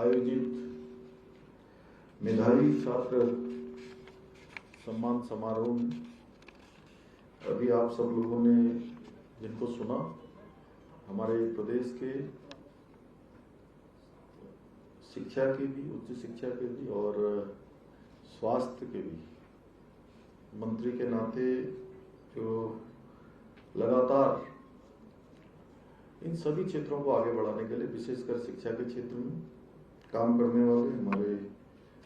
आयोजित मेधावी छात्र सम्मान समारोह में अभी आप सब लोगों ने जिनको सुना, हमारे प्रदेश के शिक्षा के भी, उच्च शिक्षा के भी और स्वास्थ्य के भी मंत्री के नाते जो लगातार इन सभी क्षेत्रों को आगे बढ़ाने के लिए, विशेषकर शिक्षा के क्षेत्र में काम करने वाले हमारे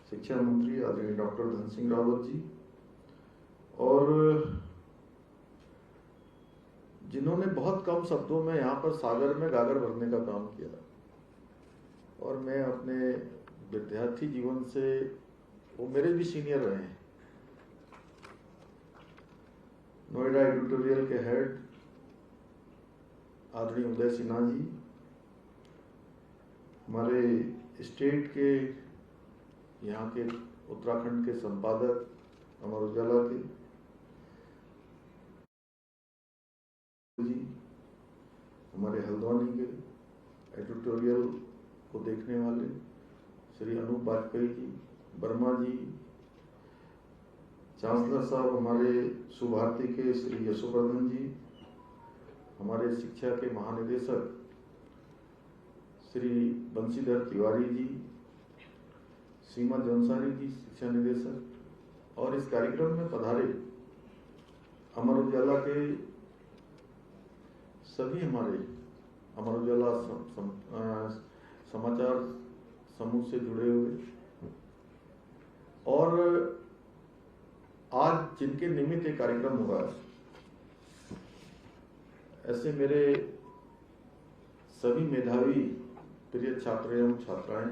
शिक्षा मंत्री आदरणीय डॉक्टर धन सिंह रावत जी, और जिन्होंने बहुत कम शब्दों में यहाँ पर सागर में गागर भरने का काम किया। और मैं अपने विद्यार्थी जीवन से, वो मेरे भी सीनियर रहे हैं, नोएडा एडिटोरियल के हेड आदरणीय उदय सिन्हा जी, हमारे स्टेट के यहाँ के उत्तराखंड के संपादक अमर उजाला के जी, हमारे हल्द्वानी के एडिटोरियल को देखने वाले श्री अनूप वाजपेयी जी, वर्मा जी, चांसलर साहब हमारे सुभारती के श्री यशोवर्धन जी, हमारे शिक्षा के महानिदेशक श्री बंशीधर तिवारी जी, सीमा जंसारी जी शिक्षा निदेशक, और इस कार्यक्रम में पधारे अमर उजाला के सभी हमारे अमर उजाला समाचार समूह से जुड़े हुए, और आज जिनके निमित्त एक कार्यक्रम हो रहा है, ऐसे मेरे सभी मेधावी प्रिय छात्र एवं छात्राएं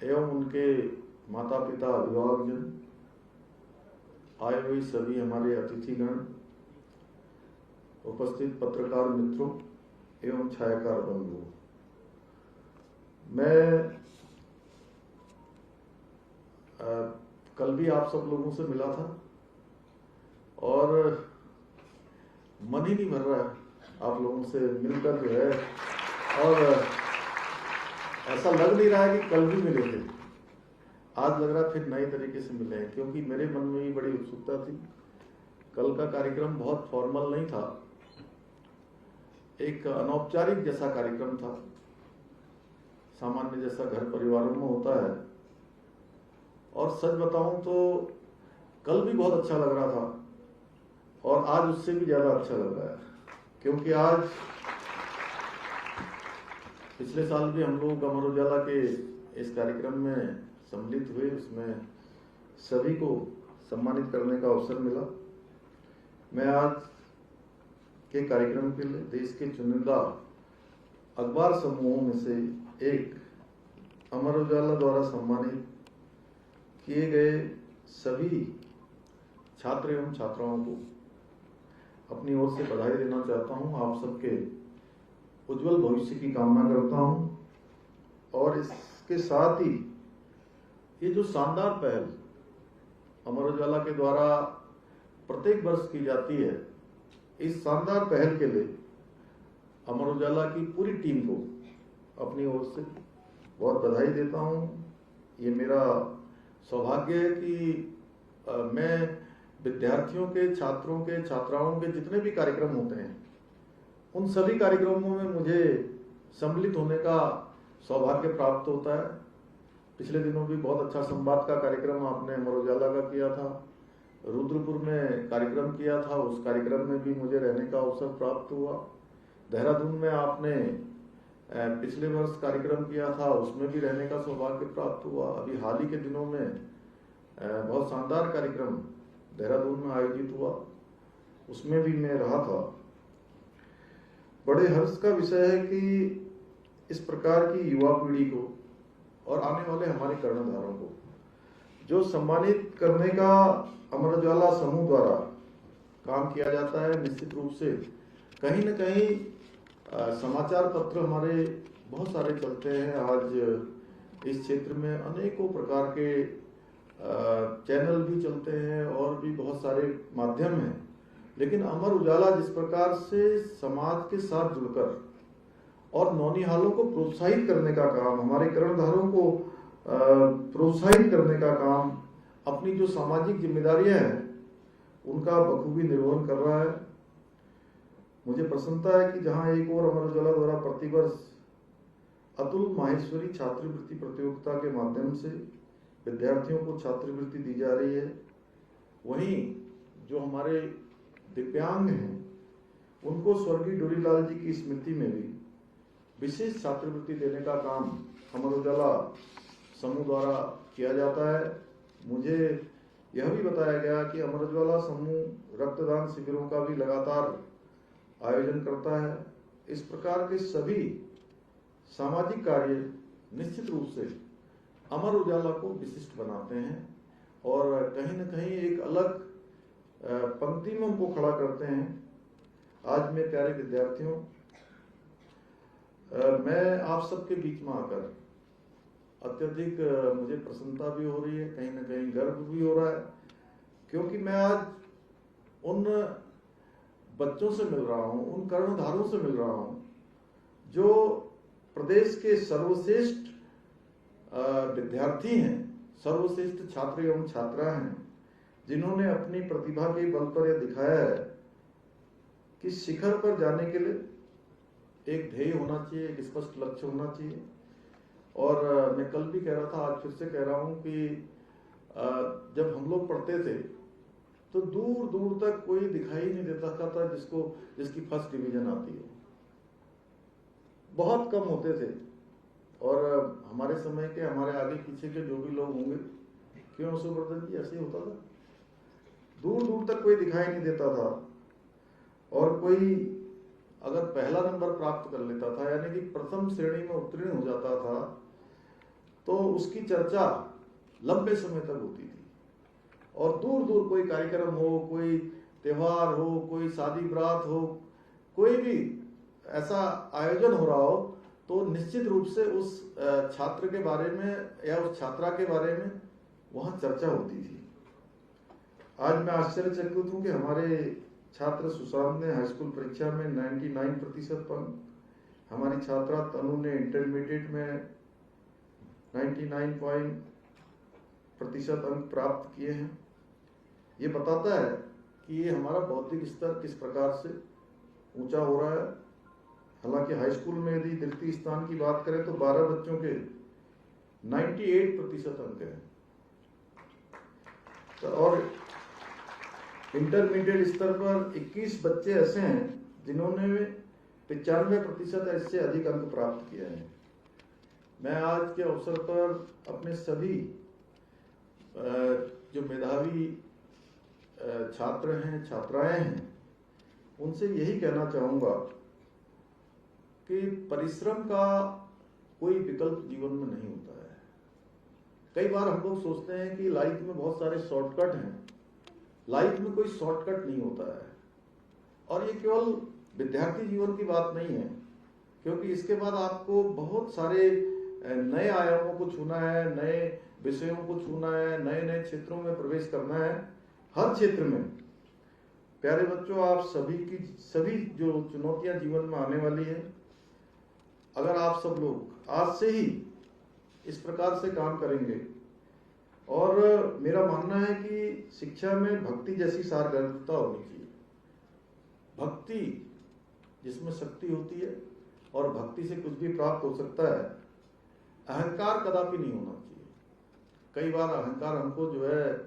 एवं उनके माता पिता, अभिभावकजन, आए हुए सभी हमारे अतिथिगण, उपस्थित पत्रकार मित्रों एवं छायाकार बंधुओं, मैं कल भी आप सब लोगों से मिला था और मन ही नहीं भर रहा है आप लोगों से मिलकर जो है, और ऐसा लग नहीं रहा है कि कल भी मिले थे। आज लग रहा है फिर नए तरीके से मिले हैं, क्योंकि मेरे मन में भी बड़ी उत्सुकता थी। कल का कार्यक्रम बहुत फॉर्मल नहीं था, एक अनौपचारिक जैसा कार्यक्रम था, सामान्य जैसा घर परिवारों में होता है। और सच बताऊं तो कल भी बहुत अच्छा लग रहा था और आज उससे भी ज्यादा अच्छा लग रहा है, क्योंकि आज पिछले साल भी हम लोग अमर उजाला के इस कार्यक्रम में सम्मिलित हुए, उसमें सभी को सम्मानित करने का अवसर मिला। मैं आज के कार्यक्रम के लिए देश के चुनिंदा अखबार समूहों में से एक अमर उजाला द्वारा सम्मानित किए गए सभी छात्र एवं छात्राओं को अपनी ओर से बधाई देना चाहता हूं। आप सबके उज्जवल भविष्य की कामना करता हूं, और इसके साथ ही ये जो शानदार पहल अमर उजाला के द्वारा प्रत्येक वर्ष की जाती है, इस शानदार पहल के लिए अमर उजाला की पूरी टीम को अपनी ओर से बहुत बधाई देता हूं। ये मेरा सौभाग्य है कि मैं विद्यार्थियों के, छात्रों के, छात्राओं के जितने भी कार्यक्रम होते हैं, उन सभी कार्यक्रमों में मुझे सम्मिलित होने का सौभाग्य प्राप्त होता है। पिछले दिनों भी बहुत अच्छा संवाद का कार्यक्रम आपने अमर उजाला का किया था, रुद्रपुर में कार्यक्रम किया था, उस कार्यक्रम में भी मुझे रहने का अवसर प्राप्त हुआ। देहरादून में आपने पिछले वर्ष कार्यक्रम किया था, उसमें भी रहने का सौभाग्य प्राप्त हुआ। अभी हाल ही के दिनों में बहुत शानदार कार्यक्रम देहरादून में आयोजित हुआ, उसमें भी मैं रहा था। बड़े हर्ष का विषय है कि इस प्रकार की युवा पीढ़ी को और आने वाले हमारे कर्णधारों को जो सम्मानित करने का अमर उजाला समूह द्वारा काम किया जाता है। निश्चित रूप से कहीं न कहीं समाचार पत्र हमारे बहुत सारे चलते हैं। आज इस क्षेत्र में अनेकों प्रकार के चैनल भी चलते हैं और भी बहुत सारे माध्यम हैं, लेकिन अमर उजाला जिस प्रकार से समाज के साथ जुड़कर और नौनिहालों को प्रोत्साहित करने का काम, हमारे कर्णधारों को प्रोत्साहित करने का काम, अपनी जो सामाजिक जिम्मेदारियां हैं उनका बखूबी निर्वहन कर रहा है। मुझे प्रसन्नता है कि जहां एक और अमर उजाला द्वारा प्रतिवर्ष अतुल माहेश्वरी छात्रवृत्ति प्रतियोगिता के माध्यम से विद्यार्थियों को छात्रवृत्ति दी जा रही है, वहीं जो हमारे दिव्यांग हैं उनको स्वर्गीय डोरीलाल जी की स्मृति में भी विशेष छात्रवृत्ति देने का काम अमर उजाला समूह द्वारा किया जाता है। मुझे यह भी बताया गया कि अमर उजाला समूह रक्तदान शिविरों का भी लगातार आयोजन करता है। इस प्रकार के सभी सामाजिक कार्य निश्चित रूप से अमर उजाला को विशिष्ट बनाते हैं और कहीं न कहीं एक अलग पंक्ति में उनको खड़ा करते हैं। आज मेरे प्यारे विद्यार्थियों, मैं आप सबके बीच में आकर अत्यधिक मुझे प्रसन्नता भी हो रही है, कहीं न कहीं गर्व भी हो रहा है, क्योंकि मैं आज उन बच्चों से मिल रहा हूं, उन कर्णधारों से मिल रहा हूं जो प्रदेश के सर्वश्रेष्ठ विद्यार्थी हैं, सर्वश्रेष्ठ छात्र एवं छात्रा हैं, जिन्होंने अपनी प्रतिभा के बल पर यह दिखाया है कि शिखर पर जाने के लिए एक ध्येय होना चाहिए, एक स्पष्ट लक्ष्य होना चाहिए। और मैं कल भी कह रहा था, आज फिर से कह रहा हूं कि जब हम लोग पढ़ते थे तो दूर दूर तक कोई दिखाई नहीं देता था जिसकी फर्स्ट डिवीजन आती है, बहुत कम होते थे। और हमारे समय के, हमारे आगे पीछे के जो भी लोग होंगे, क्यों सुब्रत जी, ऐसे ही होता था, दूर दूर तक कोई दिखाई नहीं देता था। और कोई अगर पहला नंबर प्राप्त कर लेता था, यानी कि प्रथम श्रेणी में उत्तीर्ण हो जाता था, तो उसकी चर्चा लंबे समय तक होती थी। और दूर दूर कोई कार्यक्रम हो, कोई त्योहार हो, कोई शादी ब्रात हो, कोई भी ऐसा आयोजन हो रहा हो, तो निश्चित रूप से उस छात्र के बारे में या उस छात्रा के बारे में वहां चर्चा होती थी। आज मैं आश्चर्यचकित हूं कि हमारे छात्र सुशांत ने हाई स्कूल परीक्षा में 99% अंक, हमारी छात्रा तनु ने इंटरमीडिएट में 99% अंक प्राप्त किए हैं। ये बताता है कि ये हमारा बौद्धिक स्तर किस प्रकार से ऊंचा हो रहा है। हालांकि हाई स्कूल में यदि तृतीय स्थान की बात करें तो 12 बच्चों के 98% अंक हैं, और इंटरमीडिएट स्तर पर 21 बच्चे ऐसे हैं जिन्होंने 95% ऐसे अधिक अंक प्राप्त किए हैं। मैं आज के अवसर पर अपने सभी जो मेधावी छात्र हैं, छात्राएं हैं, उनसे यही कहना चाहूंगा कि परिश्रम का कोई विकल्प जीवन में नहीं होता है। कई बार हम लोग सोचते हैं कि लाइफ में बहुत सारे शॉर्टकट हैं, लाइफ में कोई शॉर्टकट नहीं होता है। और ये केवल विद्यार्थी जीवन की बात नहीं है, क्योंकि इसके बाद आपको बहुत सारे नए आयामों को छूना है, नए विषयों को छूना है, नए नए क्षेत्रों में प्रवेश करना है। हर क्षेत्र में प्यारे बच्चों, आप सभी जो चुनौतियां जीवन में आने वाली है, अगर आप सब लोग आज से ही इस प्रकार से काम करेंगे, और मेरा मानना है कि शिक्षा में भक्ति जैसी सारगर्भिता होनी चाहिए। भक्ति जिसमें शक्ति होती है, और भक्ति से कुछ भी प्राप्त हो सकता है। अहंकार कदापि नहीं होना चाहिए। कई बार अहंकार हमको जो है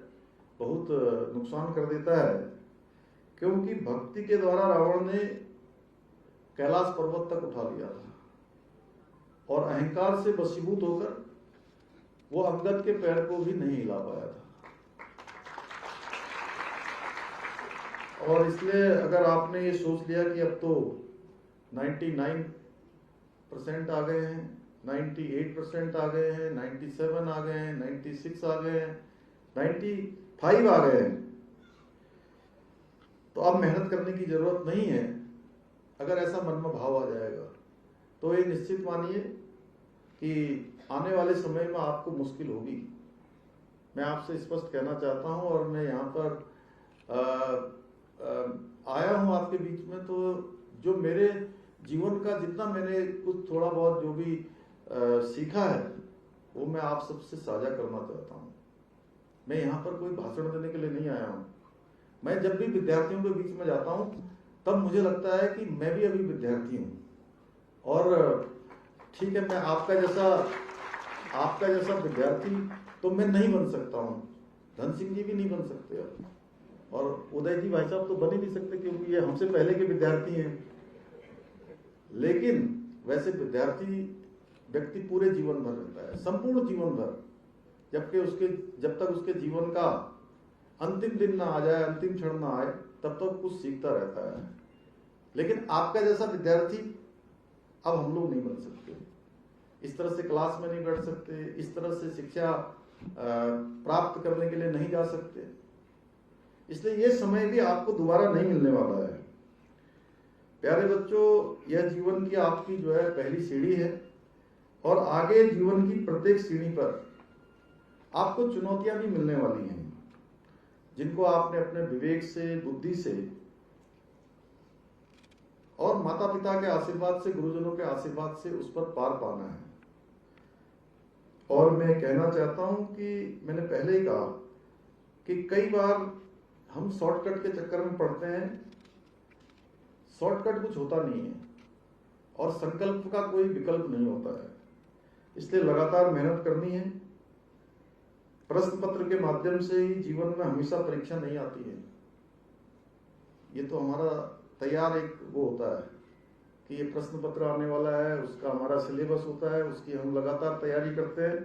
बहुत नुकसान कर देता है, क्योंकि भक्ति के द्वारा रावण ने कैलाश पर्वत तक उठा लिया था, और अहंकार से वशीभूत होकर वो अंगद के पैर को भी नहीं हिला पाया था। और इसलिए अगर आपने ये सोच लिया कि अब तो 99% आ गए हैं, 98% आ गए हैं, 97 आ गए हैं, 96 आ गए हैं, 95 आ गए हैं, तो अब मेहनत करने की जरूरत नहीं है। अगर ऐसा मन में भाव आ जाएगा तो ये निश्चित मानिए कि आने वाले समय में आपको मुश्किल होगी। मैं आपसे स्पष्ट कहना चाहता हूं, और मैं यहाँ पर आया हूं आपके बीच में, तो जो मेरे जीवन का जितना मैंने कुछ थोड़ा बहुत जो भी सीखा है वो मैं आप सबसे साझा करना चाहता हूँ। मैं यहाँ पर कोई भाषण देने के लिए नहीं आया हूँ। मैं जब भी विद्यार्थियों के बीच में जाता हूँ तब मुझे लगता है कि मैं भी अभी विद्यार्थी हूँ, और ठीक है, मैं आपका जैसा विद्यार्थी तो मैं नहीं बन सकता हूँ, धन सिंह जी भी नहीं बन सकते अब, और उदय जी भाई साहब तो बन ही नहीं सकते क्योंकि ये हमसे पहले के विद्यार्थी हैं। लेकिन वैसे विद्यार्थी व्यक्ति पूरे जीवन भर रहता है, संपूर्ण जीवन भर, जब तक उसके जीवन का अंतिम दिन ना आ जाए, अंतिम क्षण ना आए, तब तक कुछ सीखता रहता है। लेकिन आपका जैसा विद्यार्थी अब हम लोग नहीं बन सकते, इस तरह से क्लास में नहीं बैठ सकते, इस तरह से शिक्षा प्राप्त करने के लिए नहीं जा सकते। इसलिए ये समय भी आपको दोबारा नहीं मिलने वाला है। प्यारे बच्चों, यह जीवन की आपकी जो है पहली सीढ़ी है, और आगे जीवन की प्रत्येक सीढ़ी पर आपको चुनौतियां भी मिलने वाली हैं, जिनको आपने अपने विवेक से, बुद्धि से और माता पिता के आशीर्वाद से, गुरुजनों के आशीर्वाद से उस पर पार पाना है। और मैं कहना चाहता हूं कि मैंने पहले ही कहा कि कई बार हम शॉर्टकट के चक्कर में पड़ते हैं। शॉर्टकट कुछ होता नहीं है, और संकल्प का कोई विकल्प नहीं होता है। इसलिए लगातार मेहनत करनी है। प्रश्न पत्र के माध्यम से ही जीवन में हमेशा परीक्षा नहीं आती है। ये तो हमारा तैयार एक वो होता है कि ये प्रश्न पत्र आने वाला है, उसका हमारा सिलेबस होता है, उसकी हम लगातार तैयारी करते हैं।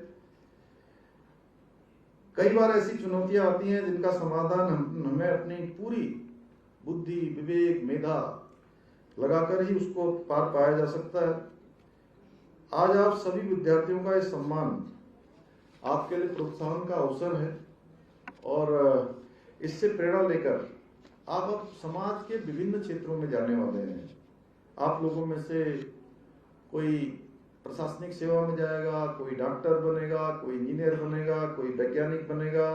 कई बार ऐसी चुनौतियां आती हैं जिनका समाधान हमें अपनी पूरी बुद्धि, विवेक, मेधा लगाकर ही उसको पार पाया जा सकता है। आज आप सभी विद्यार्थियों का इस सम्मान आपके लिए प्रोत्साहन का अवसर है, और इससे प्रेरणा लेकर आप अब समाज के विभिन्न क्षेत्रों में जाने वाले हैं। आप लोगों में से कोई प्रशासनिक सेवा में जाएगा, कोई डॉक्टर बनेगा, कोई इंजीनियर बनेगा, कोई वैज्ञानिक बनेगा,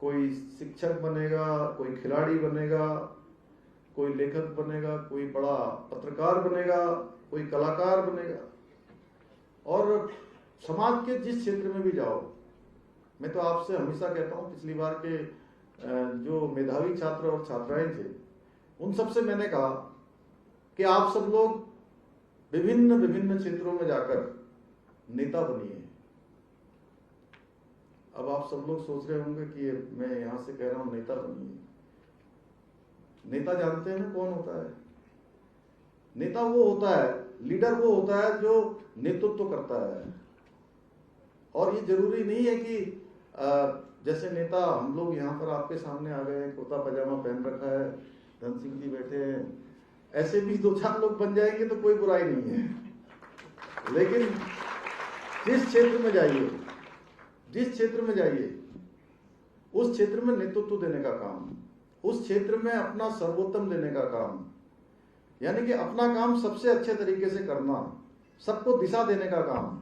कोई शिक्षक बनेगा, कोई खिलाड़ी बनेगा, कोई लेखक बनेगा, कोई बड़ा पत्रकार बनेगा, कोई कलाकार बनेगा। और समाज के जिस क्षेत्र में भी जाओ, मैं तो आपसे हमेशा कहता हूं, पिछली बार के जो मेधावी छात्र और छात्राएं थे, उन सबसे मैंने कहा कि आप सब लोग विभिन्न विभिन्न क्षेत्रों में जाकर नेता बनिए। अब आप सब लोग सोच रहे होंगे कि मैं यहां से कह रहा हूं नेता बनिए। नेता जानते हैं ना कौन होता है? नेता वो होता है, लीडर वो होता है जो नेतृत्व करता है। और ये जरूरी नहीं है कि जैसे नेता हम लोग यहाँ पर आपके सामने आ गए, कुर्ता पजामा पहन रखा है, धन सिंह जी बैठे हैं, ऐसे भी 2-4 लोग बन जाएंगे तो कोई बुराई नहीं है। लेकिन जिस क्षेत्र में जाइए, उस क्षेत्र में नेतृत्व देने का काम, उस क्षेत्र में अपना सर्वोत्तम देने का काम, यानी कि अपना काम सबसे अच्छे तरीके से करना, सबको दिशा देने का काम,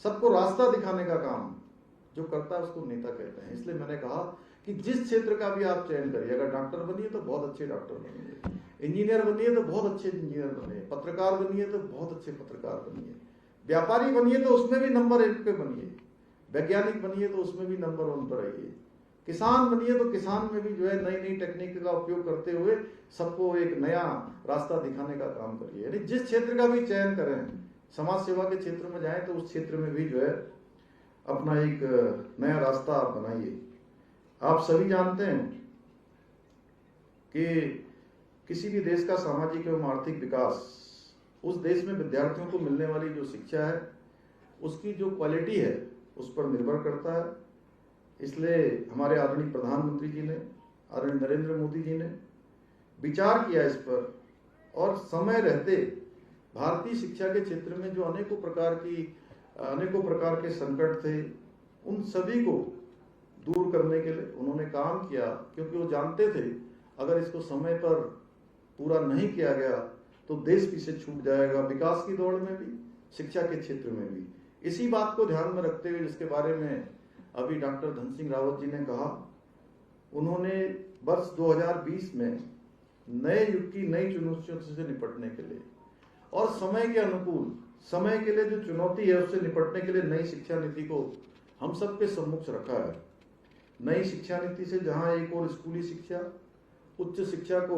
सबको रास्ता दिखाने का काम जो करता है उसको नेता कहते हैं। इसलिए मैंने कहा कि जिस क्षेत्र का भी आप चयन करिए, अगर डॉक्टर बनिए तो बहुत अच्छे डॉक्टर बनिए, इंजीनियर बनिए तो बहुत अच्छे इंजीनियर बनिए, पत्रकार बनिए तो बहुत अच्छे पत्रकार बनिए, व्यापारी बनिए तो उसमें भी नंबर 1 पे बनिए, वैज्ञानिक बनिए तो उसमें भी नंबर 1 पर आइए, किसान बनिए तो किसान में भी जो है नई नई टेक्निक का उपयोग करते हुए सबको एक नया रास्ता दिखाने का काम करिए। यानी जिस क्षेत्र का भी चयन करें, समाज सेवा के क्षेत्र में जाएं तो उस क्षेत्र में भी जो है अपना एक नया रास्ता आप बनाइए। आप सभी जानते हैं कि किसी भी देश का सामाजिक एवं आर्थिक विकास उस देश में विद्यार्थियों को मिलने वाली जो शिक्षा है उसकी जो क्वालिटी है उस पर निर्भर करता है। इसलिए हमारे आदरणीय प्रधानमंत्री जी ने, आदरणीय नरेंद्र मोदी जी ने विचार किया इस पर, और समय रहते भारतीय शिक्षा के क्षेत्र में जो अनेकों प्रकार के संकट थे उन सभी को दूर करने के लिए उन्होंने काम किया, क्योंकि वो जानते थे अगर इसको समय पर पूरा नहीं किया गया तो देश पीछे छूट जाएगा, विकास की दौड़ में भी, शिक्षा के क्षेत्र में भी। इसी बात को ध्यान में रखते हुए, जिसके बारे में अभी डॉक्टर धन सिंह रावत जी ने कहा, उन्होंने वर्ष 2020 में नए युग की नई चुनौतियों से निपटने के लिए और समय के अनुकूल, समय के लिए जो चुनौती है उससे निपटने के लिए नई शिक्षा नीति को हम सबके सम्मुख रखा है। नई शिक्षा नीति से जहां एक और स्कूली शिक्षा, उच्च शिक्षा को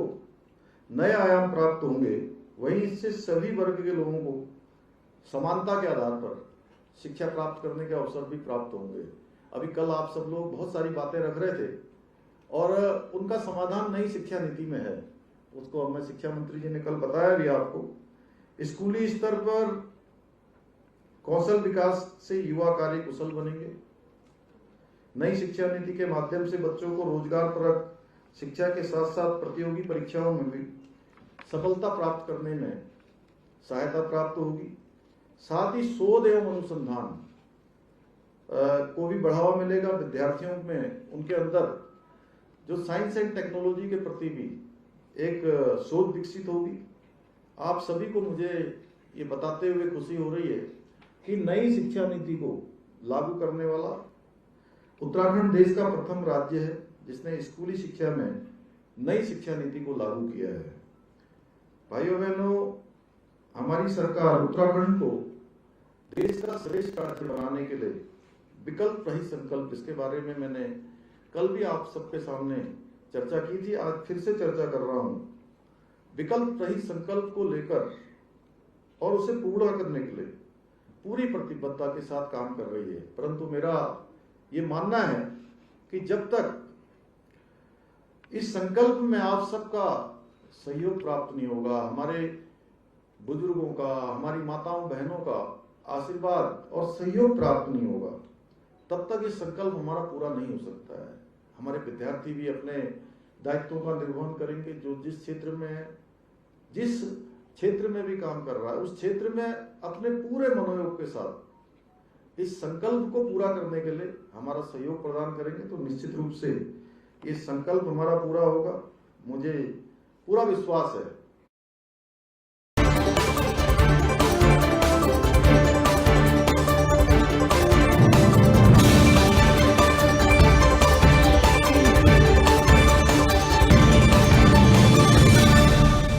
नए आयाम प्राप्त होंगे, वहीं इससे सभी वर्ग के लोगों को समानता के आधार पर शिक्षा प्राप्त करने के अवसर भी प्राप्त होंगे। अभी कल आप सब लोग बहुत सारी बातें रख रहे थे और उनका समाधान नई शिक्षा नीति में है। उसको हमें शिक्षा मंत्री जी ने कल बताया भी आपको। स्कूली स्तर पर कौशल विकास से युवा कार्य कुशल बनेंगे। नई शिक्षा नीति के माध्यम से बच्चों को रोजगार परक शिक्षा के साथ साथ प्रतियोगी परीक्षाओं में भी सफलता प्राप्त करने में सहायता प्राप्त होगी। साथ ही शोध एवं अनुसंधान को भी बढ़ावा मिलेगा। विद्यार्थियों में उनके अंदर जो साइंस एंड टेक्नोलॉजी के प्रति भी एक शोध विकसित होगी। आप सभी को मुझे ये बताते हुए खुशी हो रही है कि नई शिक्षा नीति को लागू करने वाला उत्तराखंड देश का प्रथम राज्य है जिसने स्कूली शिक्षा में नई शिक्षा नीति को लागू किया है। भाइयों बहनों, हमारी सरकार उत्तराखंड को देश का श्रेष्ठ राज्य बनाने के लिए विकल्प रहित संकल्प, इसके बारे में मैंने कल भी आप सबके सामने चर्चा की थी, आज फिर से चर्चा कर रहा हूं। विकल्प रहित संकल्प को लेकर और उसे पूरा करने के लिए पूरी प्रतिबद्धता के साथ काम कर रही है। परंतु मेरा ये मानना है कि जब तक इस संकल्प में आप सबका सहयोग प्राप्त नहीं होगा, हमारे बुजुर्गों का, हमारी माताओं बहनों का आशीर्वाद और सहयोग प्राप्त नहीं होगा, तब तक ये संकल्प हमारा पूरा नहीं हो सकता है। हमारे विद्यार्थी भी अपने दायित्वों का निर्वहन करेंगे। जो जिस क्षेत्र में है, जिस क्षेत्र में भी काम कर रहा है, उस क्षेत्र में अपने पूरे मनोयोग के साथ इस संकल्प को पूरा करने के लिए हमारा सहयोग प्रदान करेंगे तो निश्चित रूप से ये संकल्प हमारा पूरा होगा। मुझे पूरा विश्वास है